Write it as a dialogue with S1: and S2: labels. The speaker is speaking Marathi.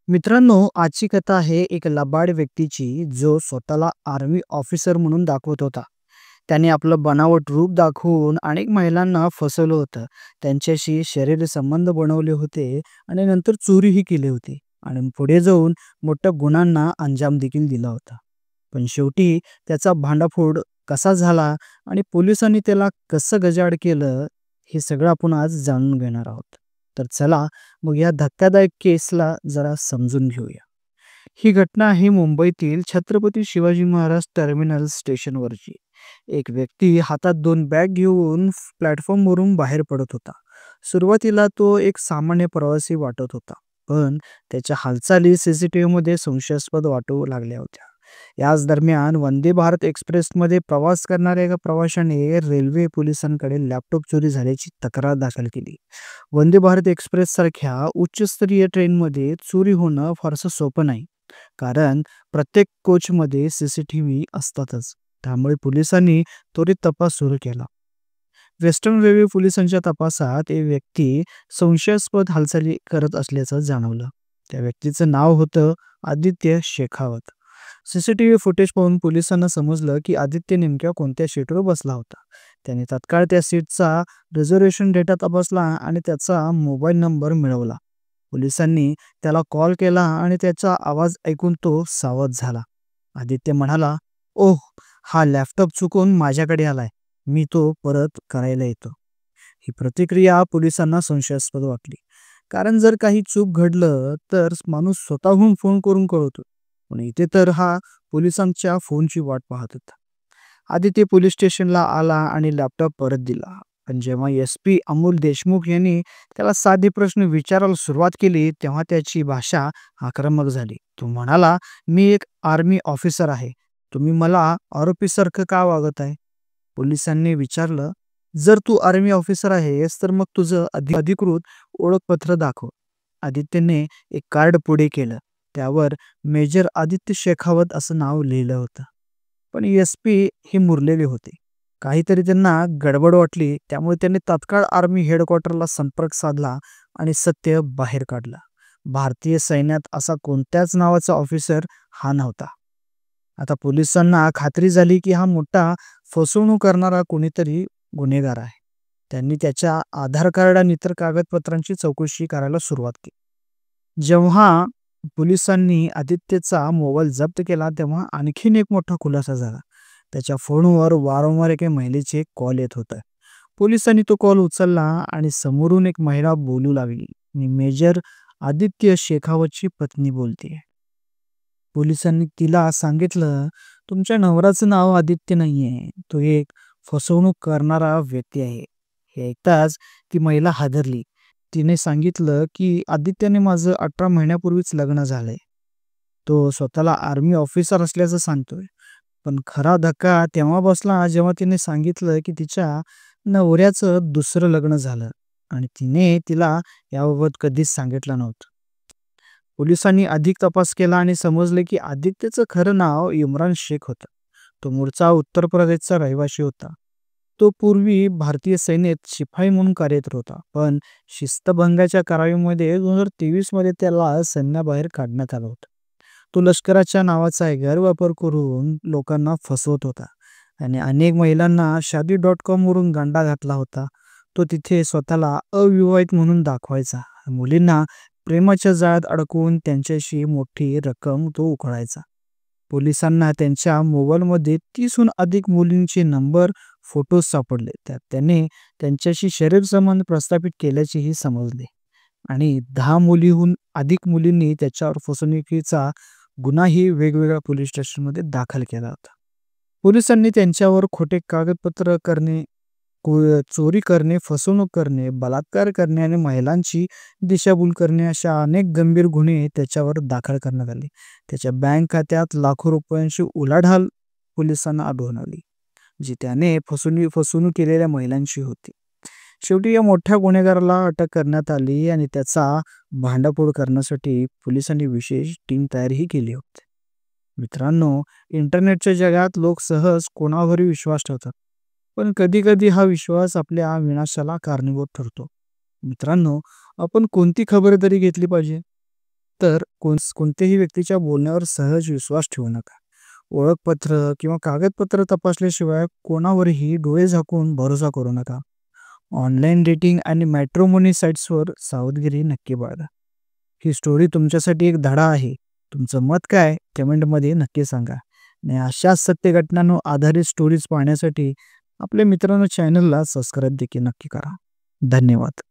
S1: मित्रांनो, आजची कथा आहे एक लबाड व्यक्तीची जो स्वतःला आर्मी ऑफिसर म्हणून दाखवत होता. त्याने आपलं बनावट रूप दाखवून अनेक महिलांना फसवलं होतं. त्यांच्याशी शरीर संबंध बनवले होते आणि नंतर चोरीही केली होती आणि पुढे जाऊन मोठ्या गुन्ह्यांना अंजाम देखील दिला होता. पण शेवटी त्याचा भांडाफोड कसा झाला आणि पोलिसांनी त्याला कसं गजाआड केलं, हे सगळं आपण आज जाणून घेणार आहोत. तर चला मग या धक्कादायक केसला जरा समजून घेऊया. ही घटना आहे मुंबईतील छत्रपती शिवाजी महाराज टर्मिनल स्टेशनवरची. एक व्यक्ती हातात 2 बॅग घेऊन प्लॅटफॉर्मवरून बाहेर पडत होता. सुरुवातीला तो एक सामान्य प्रवासी वाटत होता. पण त्याच्या हालचाली सीसीटीव्हीमध्ये संशयास्पद वाटू लागल्या होत्या. याच दरम्यान वंदे भारत एक्सप्रेसमध्ये प्रवास करणाऱ्या एका प्रवाशाने रेल्वे पोलिसांकडे लॅपटॉप चोरी झाल्याची तक्रार दाखल केली. वंदे भारत एक्सप्रेससारख्या उच्चस्तरीय ट्रेनमध्ये चोरी होणं फारसं सोपं नाही. कारण प्रत्येक कोचमध्ये सीसीटीव्ही असतातच. त्यामुळे पोलिसांनी त्वरित तपास सुरू केला. वेस्टर्न रेल्वे पोलिसांच्या तपासात एक व्यक्ती संशयास्पद हालचाली करत असल्याचं जाणवलं. त्या व्यक्तीचं नाव होतं आदित्य शेखावत. सीसीटीव्ही फुटेज पाहून पोलिसांना समजलं की आदित्य नेमक्या कोणत्या सीटवर बसला होता. त्याने तात्काळ त्या सीटचा रिझर्वेशन डेटा तपासला आणि त्याचा मोबाईल नंबर मिळवला. पोलिसांनी त्याला कॉल केला आणि त्याचा आवाज ऐकून तो सावध झाला. आदित्य म्हणाला, "ओह, हा लॅपटॉप चुकून माझ्याकडे आलाय. मी तो परत करायला येतो." ही प्रतिक्रिया पोलिसांना संशयास्पद वाटली. कारण जर काही चूक घडलं तर माणूस स्वतःहून फोन करून कळवतो. पण इथे तर हा पोलिसांच्या फोनची वाट पाहत होता. आदित्य पोलीस स्टेशनला आला आणि लॅपटॉप परत दिला. पण जेव्हा एस-पी अमोल देशमुख यांनी त्याला साधे प्रश्न विचारायला सुरुवात केली, तेव्हा त्याची भाषा आक्रमक झाली. तो म्हणाला, "मी एक आर्मी ऑफिसर आहे. तुम्ही मला आरोपीसारखं का वागत आहे?" पोलिसांनी विचारलं, "जर तू आर्मी ऑफिसर आहेस, तर मग तुझं अधिकृत ओळखपत्र दाखव." आदित्यने एक कार्ड पुढे केलं. त्यावर मेजर आदित्य शेखावत असं नाव लिहिलं होतं. पण एस-पी हे मुरलेले होते. काहीतरी त्यांना गडबड वाटली. त्यामुळे त्यांनी तात्काळ आर्मी हेडक्वार्टरला संपर्क साधला आणि सत्य बाहेर काढलं. भारतीय सैन्यात असा कोणत्याच नावाचा ऑफिसर हा नव्हता. आता पोलिसांना खात्री झाली की हा मोठा फसवणूक करणारा कोणीतरी गुन्हेगार आहे. त्यांनी त्याच्या आधार कार्ड आणि इतर कागदपत्रांची चौकशी करायला सुरुवात केली. जेव्हा पोलिसांनी आदित्यचा मोबाईल जप्त केला, तेव्हा आणखीन एक मोठा खुलासा झाला. त्याच्या फोनवर वारंवार एका महिलेचे कॉल येत होते. पोलिसांनी तो कॉल उचलला आणि समोरून एक महिला बोलू लागली, "मी मेजर आदित्य शेखावतची पत्नी बोलतेय." पोलिसांनी तिला सांगितलं, "तुमच्या नवऱ्याचं नाव आदित्य नाहीये. तो एक फसवणूक करणारा व्यक्ती आहे." हे ऐकताच ती महिला हादरली. तिने सांगितलं की आदित्यने माझं 18 महिन्यापूर्वीच लग्न झालंय. तो स्वतःला आर्मी ऑफिसर असल्याचं सांगतोय. पण खरा धक्का तेव्हा बसला जेव्हा तिने सांगितलं की तिच्या नवऱ्याचं दुसरं लग्न झालं आणि तिने तिला याबाबत कधीच सांगितलं नव्हतं. पोलिसांनी अधिक तपास केला आणि समजले की आदित्यचं खरं नाव इम्रान शेख होतं. तो मूळचा उत्तर प्रदेशचा रहिवासी होता. तो पूर्वी भारतीय सैन्यात शिपाई म्हणून कार्यरत होता. पण शिस्तभंगाच्या कारवाईमध्ये 2023 मध्ये त्याला सैन्याबाहेर काढण्यात आलं होतं. तो लष्कराच्या नावाचा गैरवापर करून लोकांना फसवत होता आणि अनेक महिलांना शादी.com वरून गंडा घातला होता. तो तिथे स्वतःला अविवाहित म्हणून दाखवायचा. मुलींना प्रेमाच्या जाळ्यात अडकवून त्यांच्याशी मोठी रक्कम तो उकळायचा. पोलिसांना त्यांच्या मोबाईलमध्ये 30हून अधिक मुलींचे नंबर, फोटोज सापडले. त्यात त्याने त्यांच्याशी शरीर संबंध प्रस्थापित केल्याचेही समजले आणि 10 मुलीहून अधिक मुलींनी त्याच्यावर फसवणुकीचा गुन्हाही वेगवेगळ्या पोलीस स्टेशनमध्ये दाखल केला होता. पोलिसांनी त्यांच्यावर खोटे कागदपत्र करणे, चोरी करणे, फसवणूक करणे, बलात्कार करणे आणि महिलांची दिशाभूल करणे अशा अनेक गंभीर गुन्हे त्याच्यावर दाखल करण्यात आले. त्याच्या बँक खात्यात लाखो रुपयांची उलाढाल पोलिसांना आढळून आली, जी त्याने फसवणूक केलेल्या महिलांची होती. शेवटी या मोठ्या गुन्हेगाराला अटक करण्यात आली आणि त्याचा भांडाफोड करण्यासाठी पोलिसांनी विशेष टीम तयारही केली होती. मित्रांनो, इंटरनेटच्या जगात लोक सहज कोणावरही विश्वास ठेवतात. पण कधी-कधी हा विश्वास आपल्या विनाशाला कारणीभूत ठरतो. मित्रांनो, आपण कोणती खबरदारी घेतली पाहिजे? तर कोणत्याही व्यक्तीच्या बोलण्यावर सहज विश्वास ठेवू नका. ओळखपत्र किंवा कागदपत्र तपासल्याशिवाय कोणावरही डोळे झाकून भरोसा करू नका. ऑनलाईन डेटिंग आणि मॅट्रिमोनी साइट्सवर सावधगिरी नक्की बाळगा. ही स्टोरी तुमच्यासाठी एक धडा आहे. तुमचं मत काय कमेंटमध्ये नक्की सांगा. आणि अशाच सत्य घटनांवर आधारित स्टोरीज पाहण्यासाठी आपल्या मित्रांनो चॅनलला सबस्क्राईब देखील नक्की करा. धन्यवाद.